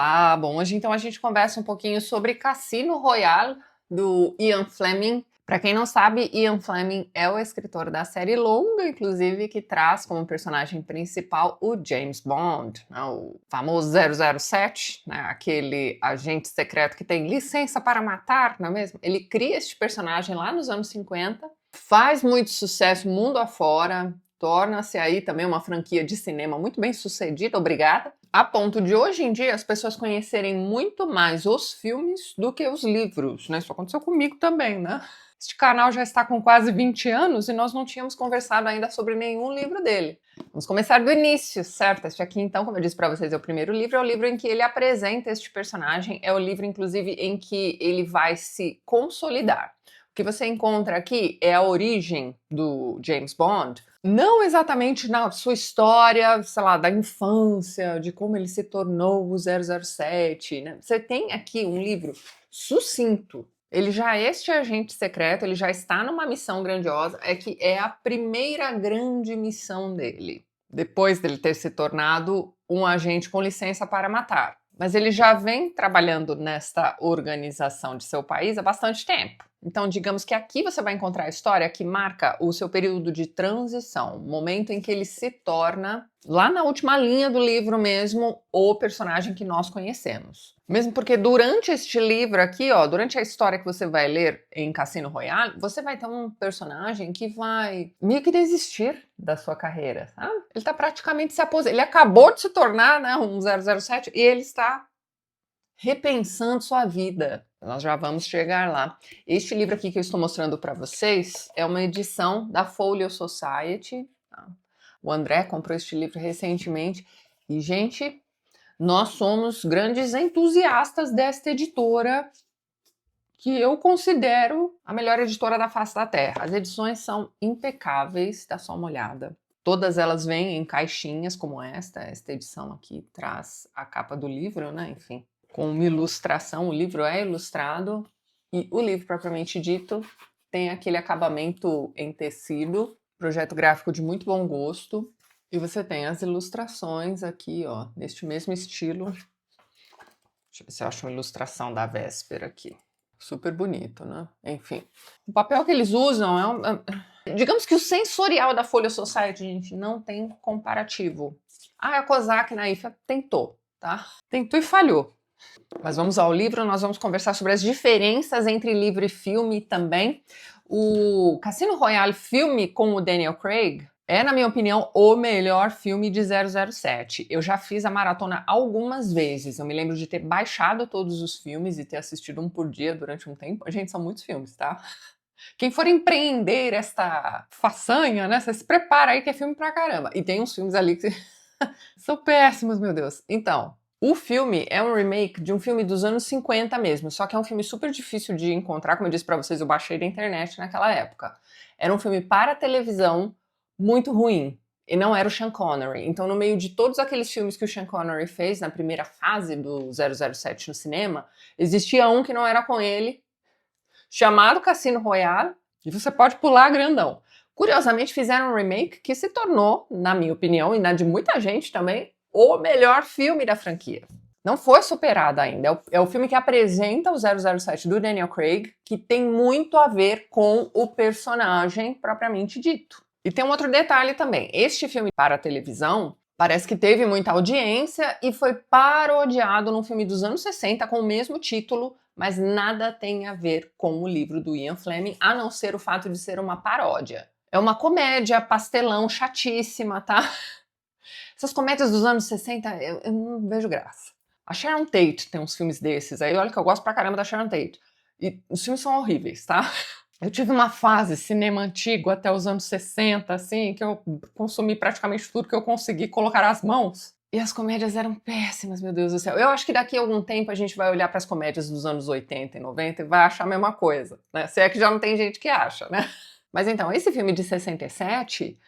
Olá, bom, hoje então a gente conversa um pouquinho sobre Cassino Royale, do Ian Fleming. Para quem não sabe, Ian Fleming é o escritor da série longa, inclusive, que traz como personagem principal o James Bond, né, o famoso 007, né, aquele agente secreto que tem licença para matar, não é mesmo? Ele cria este personagem lá nos anos 50, faz muito sucesso mundo afora, torna-se aí também uma franquia de cinema muito bem sucedida, obrigada, a ponto de hoje em dia as pessoas conhecerem muito mais os filmes do que os livros, né? Isso aconteceu comigo também, né? Este canal já está com quase 20 anos e nós não tínhamos conversado ainda sobre nenhum livro dele. Vamos começar do início, certo? Este aqui, então, como eu disse para vocês, é o primeiro livro, é o livro em que ele apresenta este personagem, é o livro, inclusive, em que ele vai se consolidar. O que você encontra aqui é a origem do James Bond, não exatamente na sua história, sei lá, da infância, de como ele se tornou o 007, né? Você tem aqui um livro sucinto. Ele já é este agente secreto, ele já está numa missão grandiosa, é que é a primeira grande missão dele, depois dele ter se tornado um agente com licença para matar. Mas ele já vem trabalhando nesta organização de seu país há bastante tempo. Então, digamos que aqui você vai encontrar a história que marca o seu período de transição, o momento em que ele se torna, lá na última linha do livro mesmo, o personagem que nós conhecemos. Mesmo porque durante este livro aqui, ó, durante a história que você vai ler em Cassino Royale, você vai ter um personagem que vai meio que desistir da sua carreira, sabe? Ele tá praticamente se aposentando. Ele acabou de se tornar, né, um 007 e ele está repensando sua vida. Nós já vamos chegar lá. Este livro aqui que eu estou mostrando para vocês é uma edição da Folio Society. Tá? O André comprou este livro recentemente e, gente, nós somos grandes entusiastas desta editora que eu considero a melhor editora da face da Terra. As edições são impecáveis, dá só uma olhada. Todas elas vêm em caixinhas como esta edição aqui traz a capa do livro, né? Enfim, com uma ilustração, o livro é ilustrado e o livro propriamente dito tem aquele acabamento em tecido, projeto gráfico de muito bom gosto, e você tem as ilustrações aqui, ó, neste mesmo estilo. Deixa eu ver se eu acho uma ilustração da véspera aqui. Super bonito, né? Enfim, o papel que eles usam digamos que o sensorial da Folha Society, gente, não tem comparativo. A Kozak na IFA tentou, tá? Tentou e falhou. Mas vamos ao livro, nós vamos conversar sobre as diferenças entre livro e filme também. O Cassino Royale filme com o Daniel Craig é, na minha opinião, o melhor filme de 007. Eu já fiz a maratona algumas vezes. Eu me lembro de ter baixado todos os filmes e ter assistido um por dia durante um tempo. Gente, são muitos filmes, tá? Quem for empreender esta façanha, né? Você se prepara aí que é filme pra caramba. E tem uns filmes ali que são péssimos, meu Deus. Então, o filme é um remake de um filme dos anos 50 mesmo, só que é um filme super difícil de encontrar, como eu disse pra vocês, eu baixei da internet naquela época. Era um filme para televisão muito ruim, e não era o Sean Connery. Então, no meio de todos aqueles filmes que o Sean Connery fez na primeira fase do 007 no cinema, existia um que não era com ele, chamado Cassino Royale, e você pode pular grandão. Curiosamente, fizeram um remake que se tornou, na minha opinião, e na de muita gente também, o melhor filme da franquia. Não foi superado ainda. É o filme que apresenta o 007 do Daniel Craig, que tem muito a ver com o personagem propriamente dito. E tem um outro detalhe também. Este filme para a televisão parece que teve muita audiência e foi parodiado num filme dos anos 60 com o mesmo título, mas nada tem a ver com o livro do Ian Fleming, a não ser o fato de ser uma paródia. É uma comédia pastelão chatíssima, tá? Essas comédias dos anos 60, eu não vejo graça. A Sharon Tate tem uns filmes desses aí, olha que eu gosto pra caramba da Sharon Tate. E os filmes são horríveis, tá? Eu tive uma fase cinema antigo até os anos 60, assim, que eu consumi praticamente tudo que eu consegui colocar às mãos. E as comédias eram péssimas, meu Deus do céu. Eu acho que daqui a algum tempo a gente vai olhar para as comédias dos anos 80 e 90 e vai achar a mesma coisa, né? Se é que já não tem gente que acha, né? Mas então, esse filme de 67,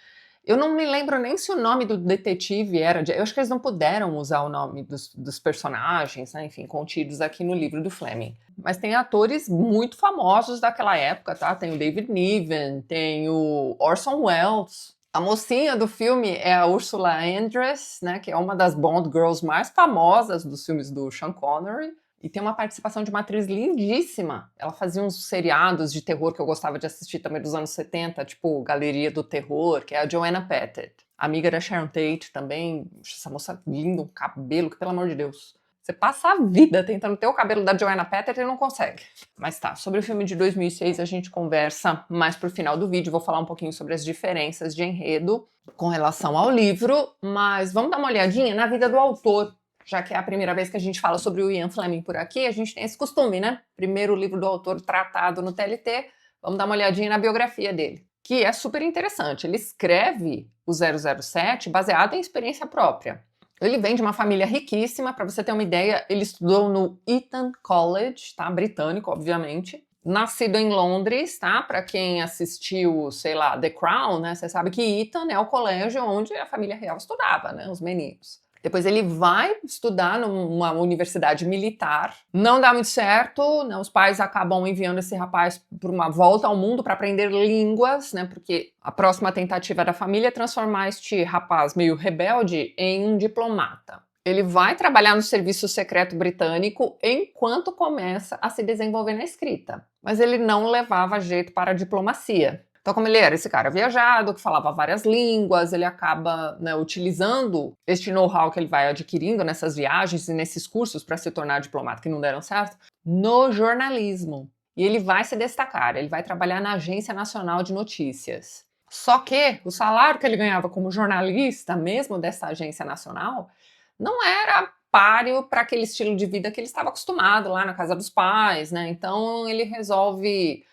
eu não me lembro nem se o nome do detetive era... Eu acho que eles não puderam usar o nome dos personagens, né? Enfim, contidos aqui no livro do Fleming. Mas tem atores muito famosos daquela época, tá? Tem o David Niven, tem o Orson Welles, A mocinha do filme é a Ursula Andress, né, que é uma das Bond Girls mais famosas dos filmes do Sean Connery. E tem uma participação de uma atriz lindíssima. Ela fazia uns seriados de terror que eu gostava de assistir também dos anos 70, tipo Galeria do Terror, que é a Joanna Pettet. Amiga da Sharon Tate também. Essa moça linda, um cabelo que, pelo amor de Deus. Você passa a vida tentando ter o cabelo da Joanna Pettet e não consegue. Mas tá, sobre o filme de 2006 a gente conversa mais pro final do vídeo. Vou falar um pouquinho sobre as diferenças de enredo com relação ao livro, mas vamos dar uma olhadinha na vida do autor. Já que é a primeira vez que a gente fala sobre o Ian Fleming por aqui, a gente tem esse costume, né? Primeiro livro do autor tratado no TLT, vamos dar uma olhadinha na biografia dele, que é super interessante. Ele escreve o 007 baseado em experiência própria. Ele vem de uma família riquíssima, para você ter uma ideia, ele estudou no Eton College, tá? Britânico, obviamente. Nascido em Londres, tá? Para quem assistiu, sei lá, The Crown, né? Você sabe que Eton é o colégio onde a família real estudava, né? Os meninos. Depois ele vai estudar numa universidade militar. Não dá muito certo, né? Os pais acabam enviando esse rapaz por uma volta ao mundo para aprender línguas, né? Porque a próxima tentativa da família é transformar este rapaz meio rebelde em um diplomata. Ele vai trabalhar no serviço secreto britânico enquanto começa a se desenvolver na escrita. Mas ele não levava jeito para a diplomacia. Então, como ele era esse cara viajado, que falava várias línguas, ele acaba, né, utilizando este know-how que ele vai adquirindo nessas viagens e nesses cursos para se tornar diplomata que não deram certo, no jornalismo. E ele vai se destacar, ele vai trabalhar na Agência Nacional de Notícias. Só que o salário que ele ganhava como jornalista, mesmo dessa agência nacional, não era páreo para aquele estilo de vida que ele estava acostumado lá na casa dos pais, né? Então ele resolve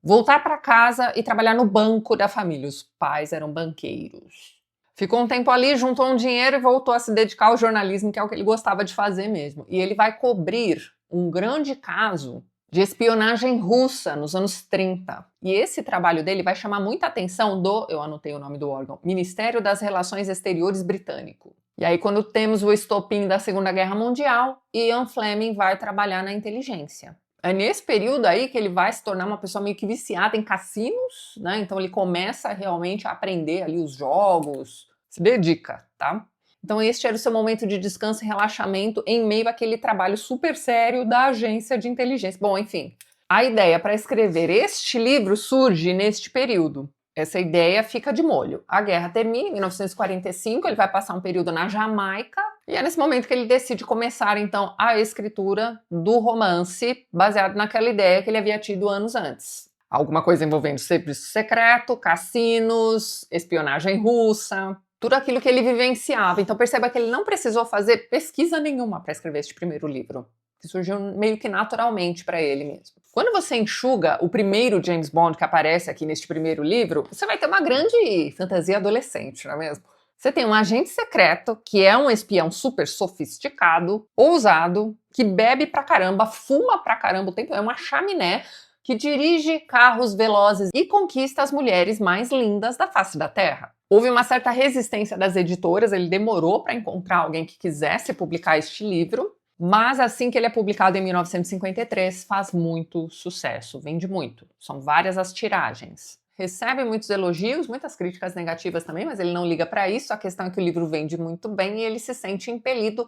voltar para casa e trabalhar no banco da família. Os pais eram banqueiros. Ficou um tempo ali, juntou um dinheiro e voltou a se dedicar ao jornalismo, que é o que ele gostava de fazer mesmo. E ele vai cobrir um grande caso de espionagem russa nos anos 30. E esse trabalho dele vai chamar muita atenção do, eu anotei o nome do órgão, Ministério das Relações Exteriores britânico. E aí, quando temos o estopim da Segunda Guerra Mundial, Ian Fleming vai trabalhar na inteligência. É nesse período aí que ele vai se tornar uma pessoa meio que viciada em cassinos, né? Então ele começa realmente a aprender ali os jogos, se dedica, tá? Então este era o seu momento de descanso e relaxamento em meio àquele trabalho super sério da agência de inteligência. Bom, enfim, a ideia para escrever este livro surge neste período. Essa ideia fica de molho. A guerra termina em 1945, ele vai passar um período na Jamaica, e é nesse momento que ele decide começar, então, a escritura do romance, baseado naquela ideia que ele havia tido anos antes. Alguma coisa envolvendo serviço secreto, cassinos, espionagem russa, tudo aquilo que ele vivenciava. Então perceba que ele não precisou fazer pesquisa nenhuma para escrever este primeiro livro, que surgiu meio que naturalmente para ele mesmo. Quando você enxuga o primeiro James Bond que aparece aqui neste primeiro livro, você vai ter uma grande fantasia adolescente, não é mesmo? Você tem um agente secreto, que é um espião super sofisticado, ousado, que bebe pra caramba, fuma pra caramba o tempo, é uma chaminé, que dirige carros velozes e conquista as mulheres mais lindas da face da Terra. Houve uma certa resistência das editoras, ele demorou para encontrar alguém que quisesse publicar este livro, mas assim que ele é publicado em 1953, faz muito sucesso, vende muito. São várias as tiragens. Recebe muitos elogios, muitas críticas negativas também, mas ele não liga para isso. A questão é que o livro vende muito bem e ele se sente impelido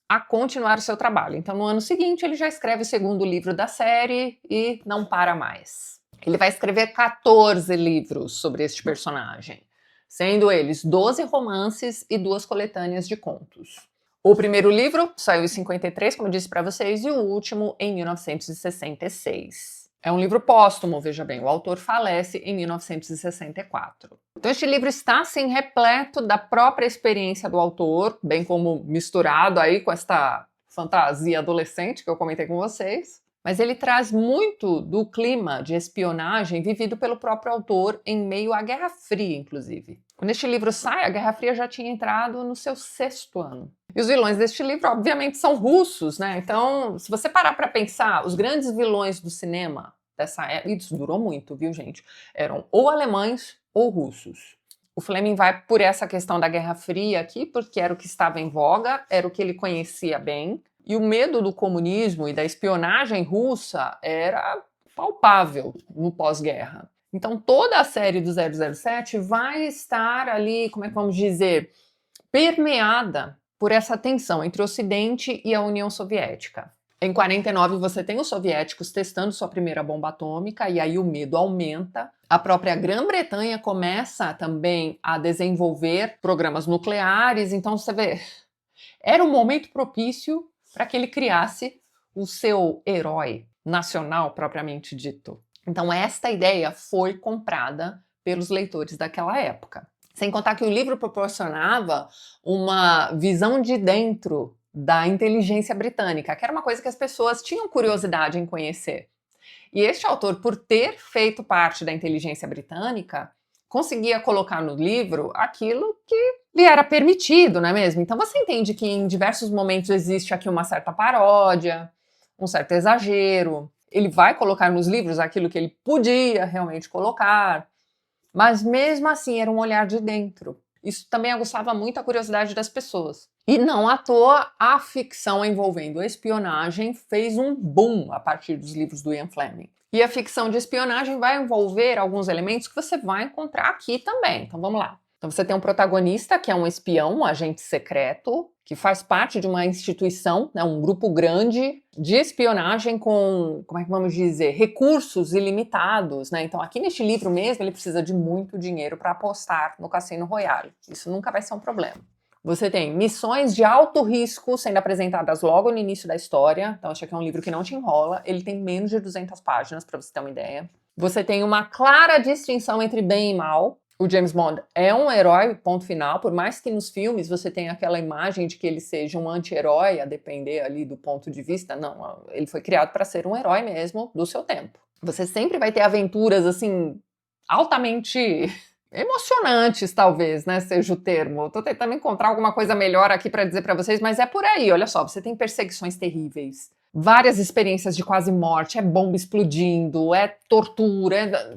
a continuar o seu trabalho. Então, no ano seguinte, ele já escreve o segundo livro da série e não para mais. Ele vai escrever 14 livros sobre este personagem, sendo eles 12 romances e 2 coletâneas de contos. O primeiro livro saiu em 53, como eu disse para vocês, e o último em 1966. É um livro póstumo, veja bem, o autor falece em 1964. Então este livro está, assim, repleto da própria experiência do autor, bem como misturado aí com esta fantasia adolescente que eu comentei com vocês. Mas ele traz muito do clima de espionagem vivido pelo próprio autor em meio à Guerra Fria, inclusive. Quando este livro sai, a Guerra Fria já tinha entrado no seu 6º ano. E os vilões deste livro, obviamente, são russos, né? Então, se você parar para pensar, os grandes vilões do cinema dessa época, e isso durou muito, viu, gente? Eram ou alemães ou russos. O Fleming vai por essa questão da Guerra Fria aqui, porque era o que estava em voga, era o que ele conhecia bem. E o medo do comunismo e da espionagem russa era palpável no pós-guerra. Então toda a série do 007 vai estar ali, como é que vamos dizer, permeada por essa tensão entre o Ocidente e a União Soviética. Em 49 você tem os soviéticos testando sua primeira bomba atômica e aí o medo aumenta. A própria Grã-Bretanha começa também a desenvolver programas nucleares, então você vê, era um momento propício para que ele criasse o seu herói nacional propriamente dito. Então esta ideia foi comprada pelos leitores daquela época. Sem contar que o livro proporcionava uma visão de dentro da inteligência britânica, que era uma coisa que as pessoas tinham curiosidade em conhecer. E este autor, por ter feito parte da inteligência britânica, conseguia colocar no livro aquilo que lhe era permitido, não é mesmo? Então você entende que em diversos momentos existe aqui uma certa paródia, um certo exagero. Ele vai colocar nos livros aquilo que ele podia realmente colocar, mas mesmo assim era um olhar de dentro. Isso também aguçava muito a curiosidade das pessoas. E não à toa, a ficção envolvendo espionagem fez um boom a partir dos livros do Ian Fleming. E a ficção de espionagem vai envolver alguns elementos que você vai encontrar aqui também. Então vamos lá. Então você tem um protagonista que é um espião, um agente secreto, que faz parte de uma instituição, né, um grupo grande de espionagem com, como é que vamos dizer, recursos ilimitados, né? Então aqui neste livro mesmo ele precisa de muito dinheiro para apostar no Cassino Royale. Isso nunca vai ser um problema. Você tem missões de alto risco sendo apresentadas logo no início da história. Então, acho que é um livro que não te enrola. Ele tem menos de 200 páginas, para você ter uma ideia. Você tem uma clara distinção entre bem e mal. O James Bond é um herói, ponto final. Por mais que nos filmes você tenha aquela imagem de que ele seja um anti-herói, a depender ali do ponto de vista. Não, ele foi criado para ser um herói mesmo do seu tempo. Você sempre vai ter aventuras, assim, altamente emocionantes, talvez, né, seja o termo. Tô tentando encontrar alguma coisa melhor aqui para dizer para vocês, mas é por aí, olha só, você tem perseguições terríveis, várias experiências de quase morte, é bomba explodindo, é tortura,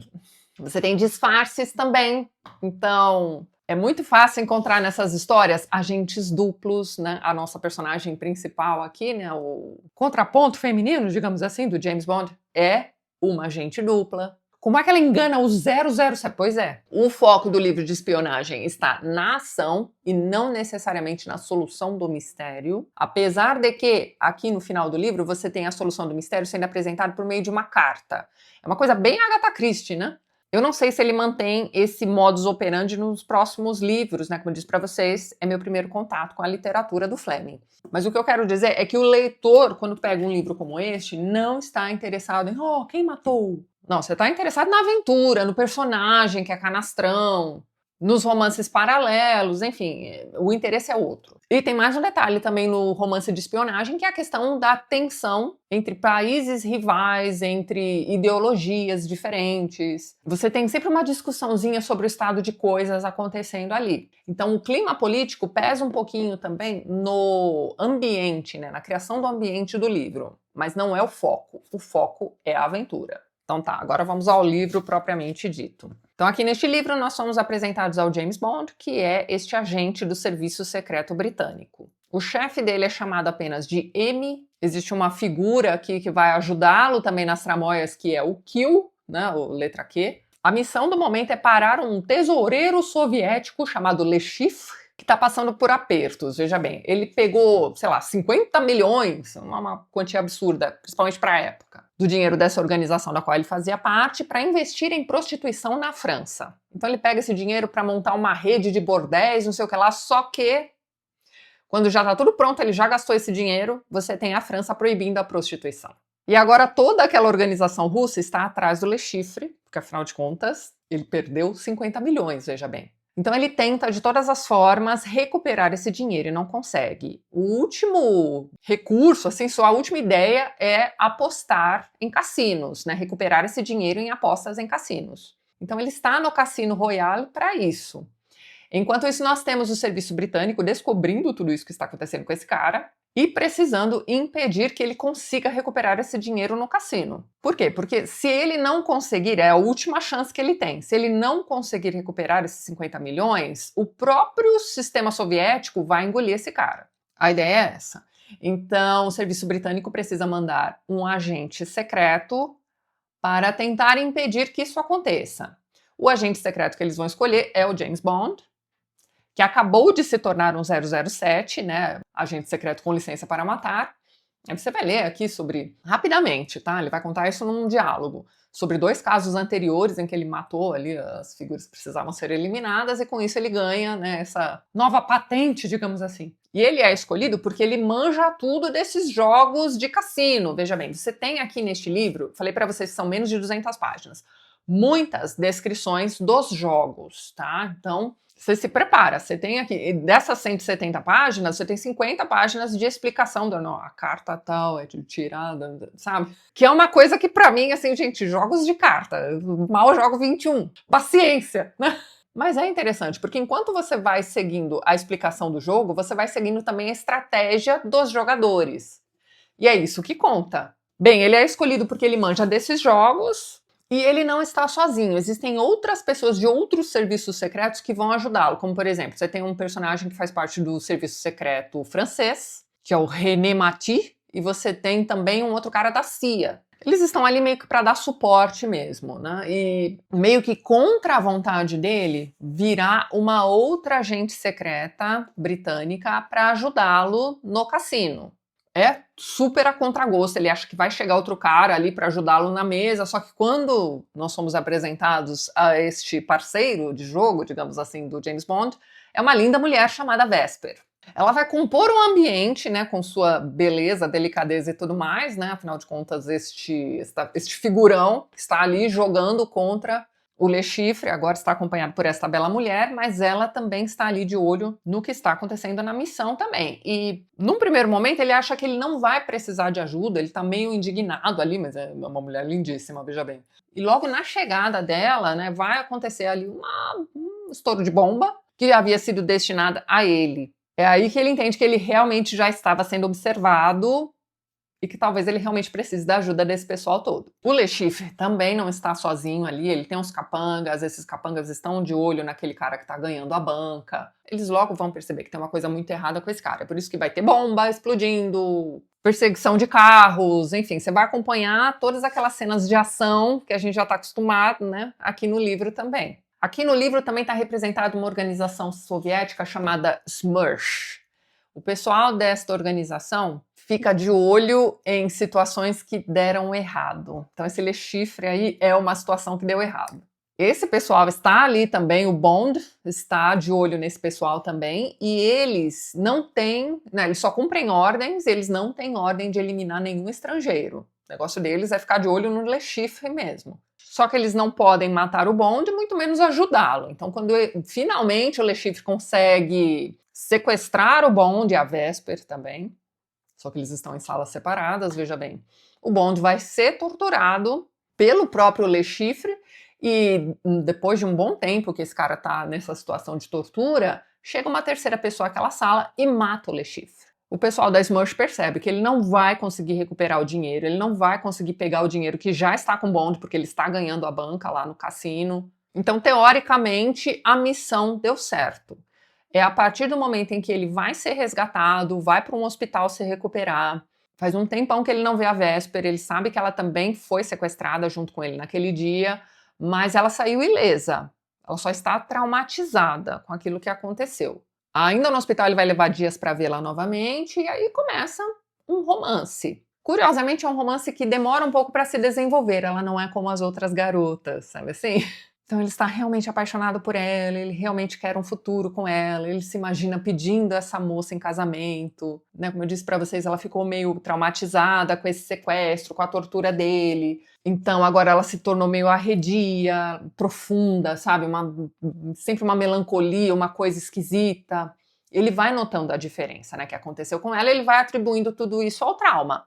você tem disfarces também. Então, é muito fácil encontrar nessas histórias agentes duplos, né? A nossa personagem principal aqui, né, o contraponto feminino, digamos assim, do James Bond, é uma agente dupla. Como é que ela engana o 007? Pois é, o foco do livro de espionagem está na ação e não necessariamente na solução do mistério, apesar de que aqui no final do livro você tem a solução do mistério sendo apresentada por meio de uma carta. É uma coisa bem Agatha Christie, né? Eu não sei se ele mantém esse modus operandi nos próximos livros, né? Como eu disse para vocês, é meu primeiro contato com a literatura do Fleming. Mas o que eu quero dizer é que o leitor, quando pega um livro como este, não está interessado em quem matou? Não, você está interessado na aventura, no personagem que é canastrão, nos romances paralelos, enfim, o interesse é outro. E tem mais um detalhe também no romance de espionagem, que é a questão da tensão entre países rivais, entre ideologias diferentes. Você tem sempre uma discussãozinha sobre o estado de coisas acontecendo ali. Então o clima político pesa um pouquinho também no ambiente, né, na criação do ambiente do livro, mas não é o foco. O foco é a aventura. Então tá, agora vamos ao livro propriamente dito. Então aqui neste livro nós somos apresentados ao James Bond, que é este agente do Serviço Secreto Britânico. O chefe dele é chamado apenas de M, existe uma figura aqui que vai ajudá-lo também nas tramóias, que é o Q, né, o letra Q. A missão do momento é parar um tesoureiro soviético chamado Le Chiffre, que está passando por apertos. Veja bem, ele pegou, sei lá, 50 milhões, uma quantia absurda, principalmente para a época, do dinheiro dessa organização da qual ele fazia parte, para investir em prostituição na França. Então ele pega esse dinheiro para montar uma rede de bordéis, não sei o que lá, só que quando já está tudo pronto, ele já gastou esse dinheiro, você tem a França proibindo a prostituição. E agora toda aquela organização russa está atrás do Le Chiffre, porque afinal de contas, ele perdeu 50 milhões, veja bem. Então ele tenta de todas as formas recuperar esse dinheiro e não consegue. O último recurso, assim, sua última ideia é apostar em cassinos, né? Recuperar esse dinheiro em apostas em cassinos. Então ele está no Cassino Royale para isso. Enquanto isso, nós temos o serviço britânico descobrindo tudo isso que está acontecendo com esse cara e precisando impedir que ele consiga recuperar esse dinheiro no cassino. Por quê? Porque se ele não conseguir, é a última chance que ele tem, se ele não conseguir recuperar esses 50 milhões, o próprio sistema soviético vai engolir esse cara. A ideia é essa. Então, o serviço britânico precisa mandar um agente secreto para tentar impedir que isso aconteça. O agente secreto que eles vão escolher é o James Bond, que acabou de se tornar um 007, né, agente secreto com licença para matar. Aí você vai ler aqui sobre, rapidamente, tá? Ele vai contar isso num diálogo, sobre 2 casos anteriores em que ele matou ali as figuras que precisavam ser eliminadas, e com isso ele ganha, né, essa nova patente, digamos assim. E ele é escolhido porque ele manja tudo desses jogos de cassino. Veja bem, você tem aqui neste livro, falei para vocês que são menos de 200 páginas, muitas descrições dos jogos, tá? Então, você se prepara, você tem aqui, dessas 170 páginas, você tem 50 páginas de explicação da a carta tal, é de tirada, sabe? Que é uma coisa que pra mim, assim, gente, jogos de carta, mal jogo 21, paciência, né? Mas é interessante, porque enquanto você vai seguindo a explicação do jogo, você vai seguindo também a estratégia dos jogadores. E é isso que conta. Bem, ele é escolhido porque ele manja desses jogos, e ele não está sozinho, existem outras pessoas de outros serviços secretos que vão ajudá-lo, como por exemplo, você tem um personagem que faz parte do serviço secreto francês, que é o René Maty, e você tem também um outro cara da CIA. Eles estão ali meio que para dar suporte mesmo, né? E meio que contra a vontade dele, virá uma outra agente secreta britânica para ajudá-lo no cassino. É super a contragosto, ele acha que vai chegar outro cara ali para ajudá-lo na mesa, só que quando nós somos apresentados a este parceiro de jogo, digamos assim, do James Bond, é uma linda mulher chamada Vesper. Ela vai compor um ambiente, né, com sua beleza, delicadeza e tudo mais, né, afinal de contas este figurão que está ali jogando contra o Le Chiffre, agora está acompanhado por esta bela mulher, mas ela também está ali de olho no que está acontecendo na missão também. E num primeiro momento ele acha que ele não vai precisar de ajuda, ele está meio indignado ali, mas é uma mulher lindíssima, veja bem. E logo na chegada dela, né, vai acontecer ali um estouro de bomba que havia sido destinada a ele. É aí que ele entende que ele realmente já estava sendo observado e que talvez ele realmente precise da ajuda desse pessoal todo. O Le Chiffre também não está sozinho ali, ele tem uns capangas, esses capangas estão de olho naquele cara que está ganhando a banca. Eles logo vão perceber que tem uma coisa muito errada com esse cara, é por isso que vai ter bomba explodindo, perseguição de carros, enfim, você vai acompanhar todas aquelas cenas de ação que a gente já está acostumado, né, aqui no livro também. Aqui no livro também está representada uma organização soviética chamada SMERSH. O pessoal desta organização fica de olho em situações que deram errado. Então esse Le Chiffre aí é uma situação que deu errado. Esse pessoal está ali também, o Bond está de olho nesse pessoal também, e eles não têm, né, eles só cumprem ordens, eles não têm ordem de eliminar nenhum estrangeiro. O negócio deles é ficar de olho no Le Chiffre mesmo. Só que eles não podem matar o Bond, muito menos ajudá-lo. Então quando finalmente o Le Chiffre consegue sequestrar o Bond e a Vesper também, só que eles estão em salas separadas, veja bem. O Bond vai ser torturado pelo próprio Le Chiffre e depois de um bom tempo que esse cara está nessa situação de tortura, chega uma terceira pessoa àquela sala e mata o Le Chiffre. O pessoal da SMERSH percebe que ele não vai conseguir recuperar o dinheiro, ele não vai conseguir pegar o dinheiro que já está com o Bond, porque ele está ganhando a banca lá no cassino. Então, teoricamente, a missão deu certo. É a partir do momento em que ele vai ser resgatado, vai para um hospital se recuperar. Faz um tempão que ele não vê a Vesper, ele sabe que ela também foi sequestrada junto com ele naquele dia, mas ela saiu ilesa. Ela só está traumatizada com aquilo que aconteceu. Ainda no hospital ele vai levar dias para vê-la novamente e aí começa um romance. Curiosamente é um romance que demora um pouco para se desenvolver, ela não é como as outras garotas, sabe assim? Então ele está realmente apaixonado por ela, ele realmente quer um futuro com ela, ele se imagina pedindo essa moça em casamento, né? Como eu disse para vocês, ela ficou meio traumatizada com esse sequestro, com a tortura dele. Então agora ela se tornou meio arredia, profunda, sabe? Sempre uma melancolia, uma coisa esquisita. Ele vai notando a diferença, né, que aconteceu com ela, ele vai atribuindo tudo isso ao trauma.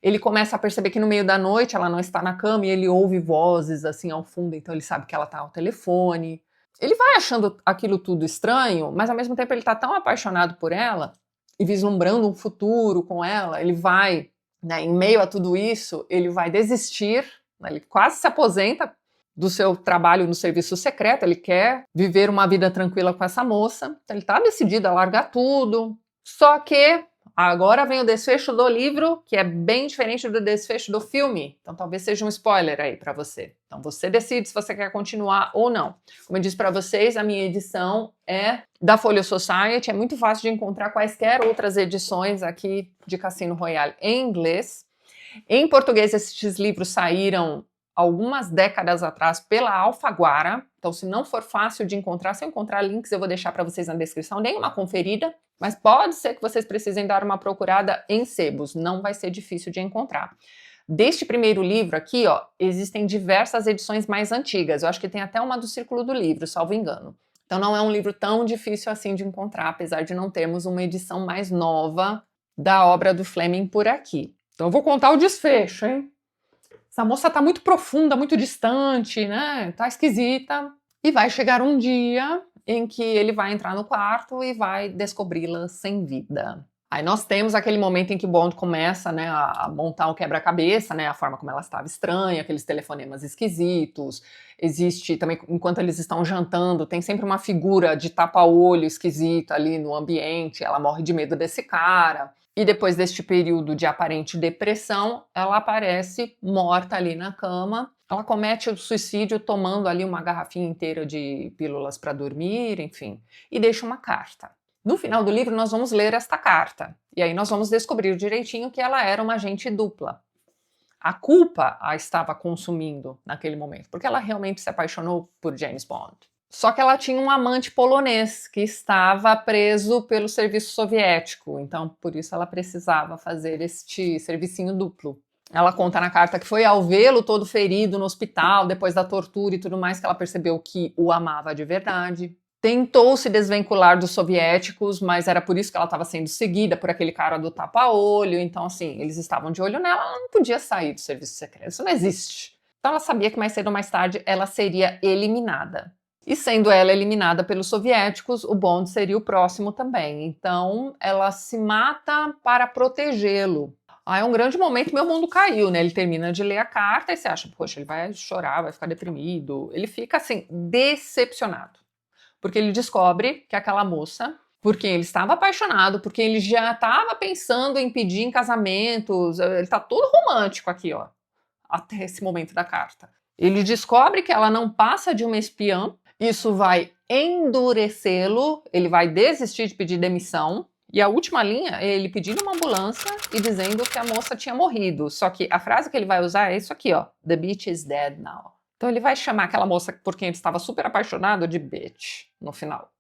Ele começa a perceber que no meio da noite ela não está na cama e ele ouve vozes assim ao fundo, então ele sabe que ela está ao telefone. Ele vai achando aquilo tudo estranho, mas ao mesmo tempo ele está tão apaixonado por ela e vislumbrando um futuro com ela, ele vai, né, em meio a tudo isso, ele vai desistir, né, ele quase se aposenta do seu trabalho no serviço secreto, ele quer viver uma vida tranquila com essa moça, então ele está decidido a largar tudo, só que agora vem o desfecho do livro, que é bem diferente do desfecho do filme. Então talvez seja um spoiler aí para você. Então você decide se você quer continuar ou não. Como eu disse para vocês, a minha edição é da Folio Society. É muito fácil de encontrar quaisquer outras edições aqui de Cassino Royale em inglês. Em português, esses livros saíram algumas décadas atrás pela Alfaguara. Então, se não for fácil de encontrar, se eu encontrar links, eu vou deixar para vocês na descrição. Deem uma conferida, mas pode ser que vocês precisem dar uma procurada em sebos. Não vai ser difícil de encontrar. Deste primeiro livro aqui, ó, existem diversas edições mais antigas. Eu acho que tem até uma do Círculo do Livro, salvo engano. Então, não é um livro tão difícil assim de encontrar, apesar de não termos uma edição mais nova da obra do Fleming por aqui. Então, eu vou contar o desfecho, hein? Essa moça tá muito profunda, muito distante, né? Tá esquisita. E vai chegar um dia em que ele vai entrar no quarto e vai descobri-la sem vida. Aí nós temos aquele momento em que Bond começa, né, a montar o quebra-cabeça, né, a forma como ela estava estranha, aqueles telefonemas esquisitos. Existe também, enquanto eles estão jantando, tem sempre uma figura de tapa-olho esquisita ali no ambiente. Ela morre de medo desse cara. E depois deste período de aparente depressão, ela aparece morta ali na cama. Ela comete o suicídio tomando ali uma garrafinha inteira de pílulas para dormir, enfim, e deixa uma carta. No final do livro, nós vamos ler esta carta. E aí nós vamos descobrir direitinho que ela era uma agente dupla. A culpa a estava consumindo naquele momento, porque ela realmente se apaixonou por James Bond. Só que ela tinha um amante polonês que estava preso pelo serviço soviético, então por isso ela precisava fazer este servicinho duplo. Ela conta na carta que foi ao vê-lo todo ferido no hospital, depois da tortura e tudo mais, que ela percebeu que o amava de verdade. Tentou se desvincular dos soviéticos, mas era por isso que ela estava sendo seguida por aquele cara do tapa-olho. Então, assim, eles estavam de olho nela, ela não podia sair do serviço secreto. Isso não existe. Então, ela sabia que mais cedo ou mais tarde ela seria eliminada. E sendo ela eliminada pelos soviéticos, o Bond seria o próximo também. Então, ela se mata para protegê-lo. Aí é um grande momento, meu mundo caiu, né? Ele termina de ler a carta e você acha, poxa, ele vai chorar, vai ficar deprimido. Ele fica, assim, decepcionado. Porque ele descobre que aquela moça, por quem ele estava apaixonado, porque ele já estava pensando em pedir em casamentos, ele tá todo romântico aqui, ó, até esse momento da carta. Ele descobre que ela não passa de uma espiã, isso vai endurecê-lo, ele vai desistir de pedir demissão, e a última linha é ele pedindo uma ambulância e dizendo que a moça tinha morrido. Só que a frase que ele vai usar é isso aqui, ó, "The bitch is dead now". Então ele vai chamar aquela moça por quem ele estava super apaixonado de bitch no final.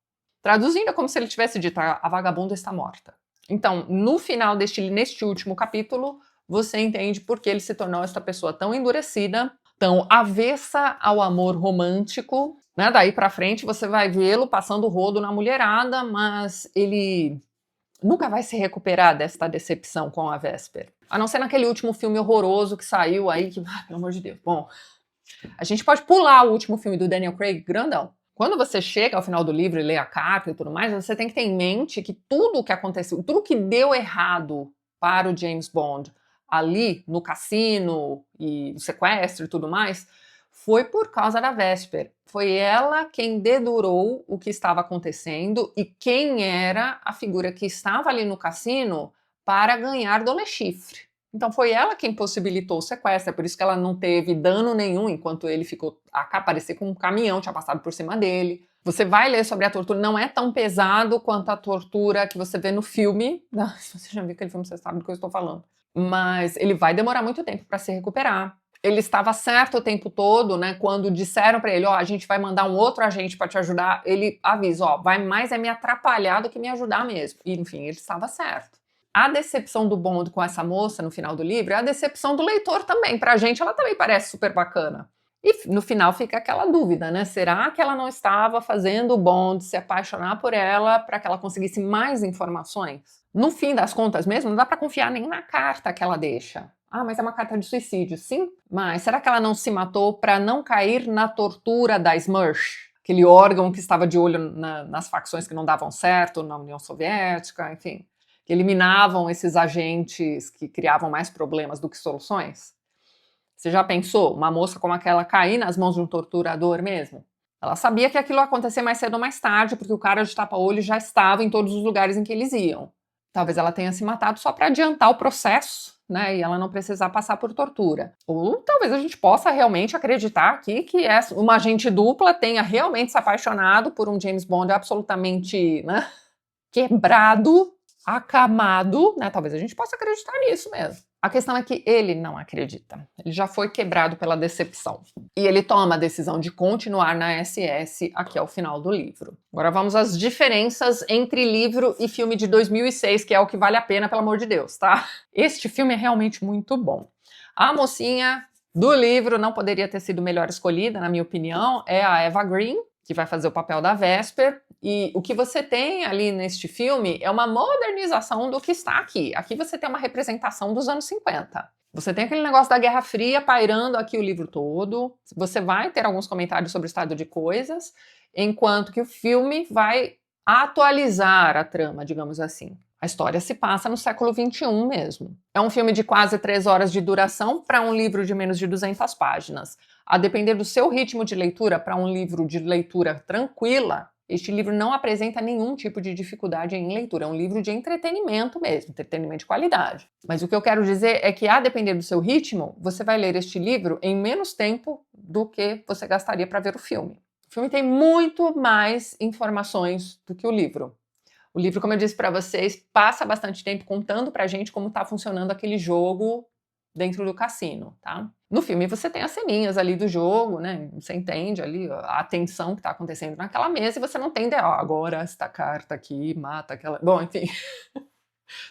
Traduzindo é como se ele tivesse dito, a vagabunda está morta. Então, no final neste último capítulo, você entende por que ele se tornou essa pessoa tão endurecida, tão avessa ao amor romântico, né? Daí pra frente você vai vê-lo passando o rodo na mulherada, mas ele nunca vai se recuperar desta decepção com a Vesper. A não ser naquele último filme horroroso que saiu aí, que, pelo amor de Deus, bom... A gente pode pular o último filme do Daniel Craig, grandão. Quando você chega ao final do livro e lê a carta e tudo mais, você tem que ter em mente que tudo o que aconteceu, tudo que deu errado para o James Bond ali no cassino e o sequestro e tudo mais, foi por causa da Vesper. Foi ela quem dedurou o que estava acontecendo e quem era a figura que estava ali no cassino para ganhar do Le Chiffre. Então foi ela quem possibilitou o sequestro, é por isso que ela não teve dano nenhum enquanto ele ficou a parecer com um caminhão, tinha passado por cima dele. Você vai ler sobre a tortura, não é tão pesado quanto a tortura que você vê no filme. Se você já viu aquele filme, você sabe do que eu estou falando. Mas ele vai demorar muito tempo para se recuperar. Ele estava certo o tempo todo, né? Quando disseram para ele, ó, a gente vai mandar um outro agente para te ajudar, ele avisa, ó, vai mais é me atrapalhar do que me ajudar mesmo. E, enfim, ele estava certo. A decepção do Bond com essa moça no final do livro é a decepção do leitor também. Pra gente, ela também parece super bacana. E no final fica aquela dúvida, né? Será que ela não estava fazendo o Bond se apaixonar por ela para que ela conseguisse mais informações? No fim das contas mesmo, não dá para confiar nem na carta que ela deixa. Ah, mas é uma carta de suicídio, sim? Mas será que ela não se matou para não cair na tortura da SMERSH? Aquele órgão que estava de olho nas facções que não davam certo na União Soviética, enfim, que eliminavam esses agentes que criavam mais problemas do que soluções? Você já pensou uma moça como aquela cair nas mãos de um torturador mesmo? Ela sabia que aquilo ia acontecer mais cedo ou mais tarde, porque o cara de tapa-olho já estava em todos os lugares em que eles iam. Talvez ela tenha se matado só para adiantar o processo, né, e ela não precisar passar por tortura. Ou talvez a gente possa realmente acreditar aqui que uma agente dupla tenha realmente se apaixonado por um James Bond absolutamente, né, quebrado, acamado, né? Talvez a gente possa acreditar nisso mesmo. A questão é que ele não acredita. Ele já foi quebrado pela decepção. E ele toma a decisão de continuar na SS aqui ao final do livro. Agora vamos às diferenças entre livro e filme de 2006, que é o que vale a pena, pelo amor de Deus, tá? Este filme é realmente muito bom. A mocinha do livro não poderia ter sido melhor escolhida, na minha opinião, é a Eva Green, que vai fazer o papel da Vesper. E o que você tem ali neste filme é uma modernização do que está aqui. Aqui você tem uma representação dos anos 50. Você tem aquele negócio da Guerra Fria pairando aqui o livro todo. Você vai ter alguns comentários sobre o estado de coisas, enquanto que o filme vai atualizar a trama, digamos assim. A história se passa no século XXI mesmo. É um filme de quase 3 horas de duração para um livro de menos de 200 páginas. A depender do seu ritmo de leitura, para um livro de leitura tranquila, este livro não apresenta nenhum tipo de dificuldade em leitura. É um livro de entretenimento mesmo, entretenimento de qualidade. Mas o que eu quero dizer é que, a depender do seu ritmo, você vai ler este livro em menos tempo do que você gastaria para ver o filme. O filme tem muito mais informações do que o livro. O livro, como eu disse para vocês, passa bastante tempo contando pra gente como tá funcionando aquele jogo dentro do cassino, tá? No filme você tem as ceninhas ali do jogo, né? Você entende ali a tensão que tá acontecendo naquela mesa e você não tem, agora esta carta aqui mata aquela... Bom, enfim.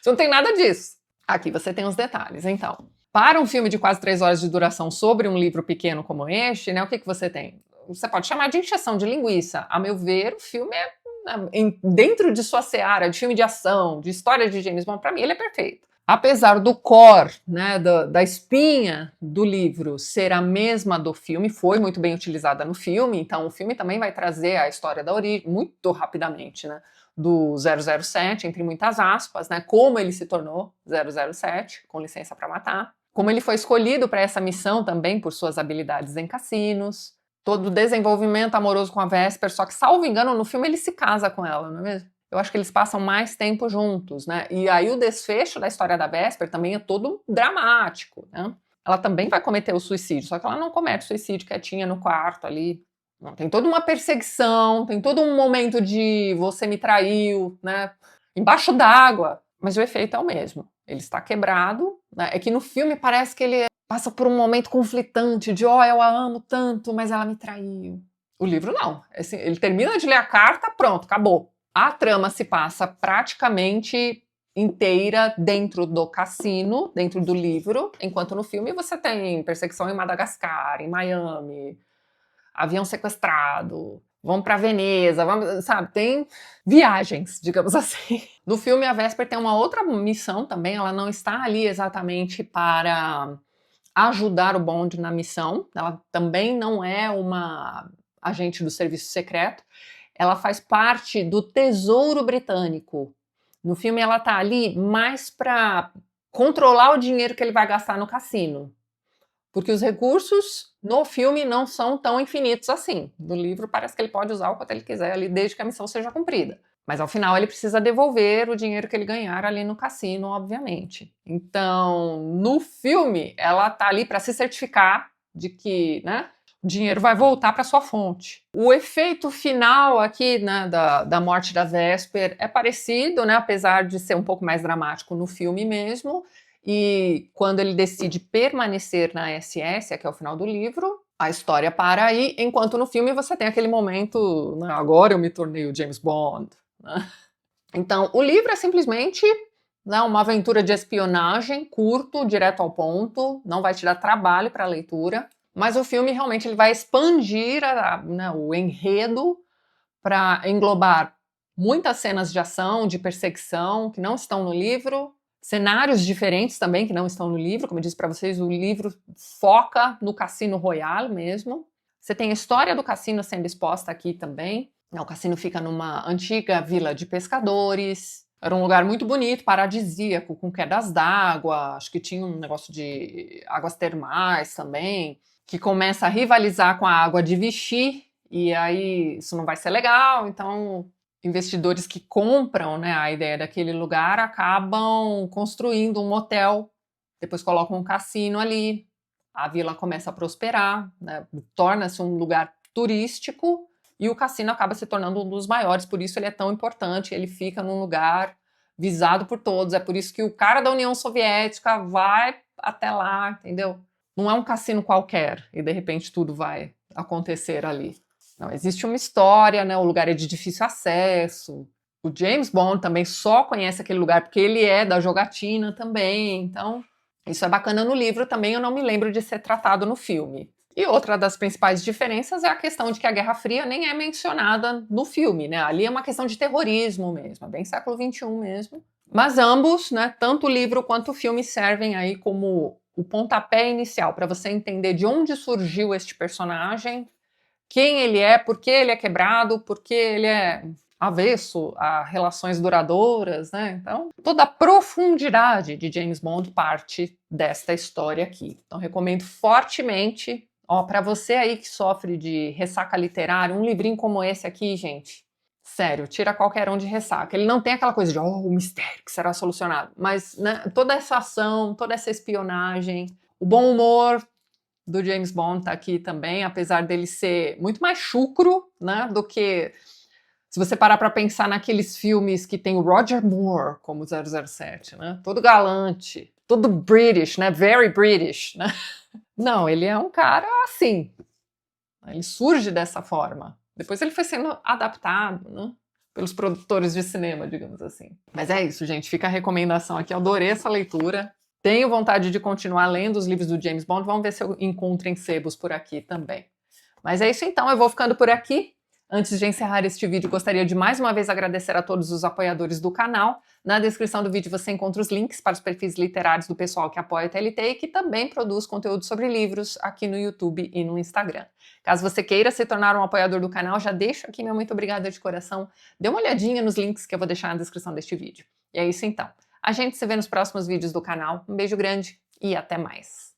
Você não tem nada disso. Aqui você tem os detalhes, então. Para um filme de quase 3 horas de duração sobre um livro pequeno como este, né? O que você tem? Você pode chamar de encheção de linguiça. A meu ver, o filme é dentro de sua seara, de filme de ação, de história de James Bond, para mim ele é perfeito. Apesar do core, né, da espinha do livro ser a mesma do filme, foi muito bem utilizada no filme, então o filme também vai trazer a história da origem, muito rapidamente, né, do 007, entre muitas aspas, né, como ele se tornou 007, com licença para matar, como ele foi escolhido para essa missão também por suas habilidades em cassinos, todo o desenvolvimento amoroso com a Vesper, só que, salvo engano, no filme ele se casa com ela, não é mesmo? Eu acho que eles passam mais tempo juntos, né? E aí o desfecho da história da Vesper também é todo dramático, né? Ela também vai cometer o suicídio, só que ela não comete suicídio quietinha no quarto ali. Não, tem toda uma perseguição, tem todo um momento de você me traiu, né? Embaixo d'água, mas o efeito é o mesmo. Ele está quebrado, né? É que no filme parece que ele passa por um momento conflitante de, eu a amo tanto, mas ela me traiu. O livro não. Assim, ele termina de ler a carta, pronto, acabou. A trama se passa praticamente inteira dentro do cassino, dentro do livro, enquanto no filme você tem perseguição em Madagascar, em Miami, avião sequestrado, vão para Veneza, sabe? Tem viagens, digamos assim. No filme, a Vesper tem uma outra missão também, ela não está ali exatamente para ajudar o Bond na missão. Ela também não é uma agente do serviço secreto. Ela faz parte do Tesouro Britânico. No filme ela tá ali mais para controlar o dinheiro que ele vai gastar no cassino. Porque os recursos no filme não são tão infinitos assim. No livro parece que ele pode usar o quanto ele quiser ali, desde que a missão seja cumprida. Mas ao final ele precisa devolver o dinheiro que ele ganhar ali no cassino, obviamente. Então, no filme, ela tá ali para se certificar de que, né, o dinheiro vai voltar para sua fonte. O efeito final aqui, né, da morte da Vesper é parecido, né, apesar de ser um pouco mais dramático no filme mesmo. E quando ele decide permanecer na SS, que é o final do livro, a história para aí, enquanto no filme você tem aquele momento, né, agora eu me tornei o James Bond. Né? Então, o livro é simplesmente, né, uma aventura de espionagem, curto, direto ao ponto, não vai te dar trabalho para a leitura, mas o filme realmente ele vai expandir né, o enredo para englobar muitas cenas de ação, de perseguição, que não estão no livro, cenários diferentes também que não estão no livro. Como eu disse para vocês, o livro foca no Cassino Royale mesmo. Você tem a história do cassino sendo exposta aqui também. O cassino fica numa antiga vila de pescadores. Era um lugar muito bonito, paradisíaco, com quedas d'água. Acho que tinha um negócio de águas termais também, que começa a rivalizar com a água de Vichy. E aí isso não vai ser legal, então investidores que compram, né, a ideia daquele lugar acabam construindo um motel, depois colocam um cassino ali, a vila começa a prosperar, né, torna-se um lugar turístico e o cassino acaba se tornando um dos maiores, por isso ele é tão importante, ele fica num lugar visado por todos, é por isso que o cara da União Soviética vai até lá, entendeu? Não é um cassino qualquer e de repente tudo vai acontecer ali. Não, existe uma história, né? O lugar é de difícil acesso. O James Bond também só conhece aquele lugar porque ele é da jogatina também. Então, isso é bacana no livro também, eu não me lembro de ser tratado no filme. E outra das principais diferenças é a questão de que a Guerra Fria nem é mencionada no filme, né? Ali é uma questão de terrorismo mesmo, é bem século XXI mesmo. Mas ambos, né, tanto o livro quanto o filme servem aí como o pontapé inicial para você entender de onde surgiu este personagem, quem ele é, por que ele é quebrado, por que ele é avesso a relações duradouras, né? Então, toda a profundidade de James Bond parte desta história aqui. Então, recomendo fortemente, ó, para você aí que sofre de ressaca literária, um livrinho como esse aqui, gente. Sério, tira qualquer um de ressaca. Ele não tem aquela coisa de, oh, o mistério que será solucionado, mas né, toda essa ação, toda essa espionagem, o bom humor do James Bond tá aqui também, apesar dele ser muito mais chucro, né, do que se você parar para pensar naqueles filmes que tem o Roger Moore como 007, né, todo galante, todo British, né, very British, né. Não, ele é um cara assim, ele surge dessa forma. Depois ele foi sendo adaptado, né, pelos produtores de cinema, digamos assim. Mas é isso, gente, fica a recomendação aqui, eu adorei essa leitura. Tenho vontade de continuar lendo os livros do James Bond, vamos ver se eu encontro em sebos por aqui também. Mas é isso então, eu vou ficando por aqui. Antes de encerrar este vídeo, gostaria de mais uma vez agradecer a todos os apoiadores do canal. Na descrição do vídeo você encontra os links para os perfis literários do pessoal que apoia a TLT e que também produz conteúdo sobre livros aqui no YouTube e no Instagram. Caso você queira se tornar um apoiador do canal, já deixo aqui meu muito obrigada de coração. Dê uma olhadinha nos links que eu vou deixar na descrição deste vídeo. E é isso então. A gente se vê nos próximos vídeos do canal. Um beijo grande e até mais!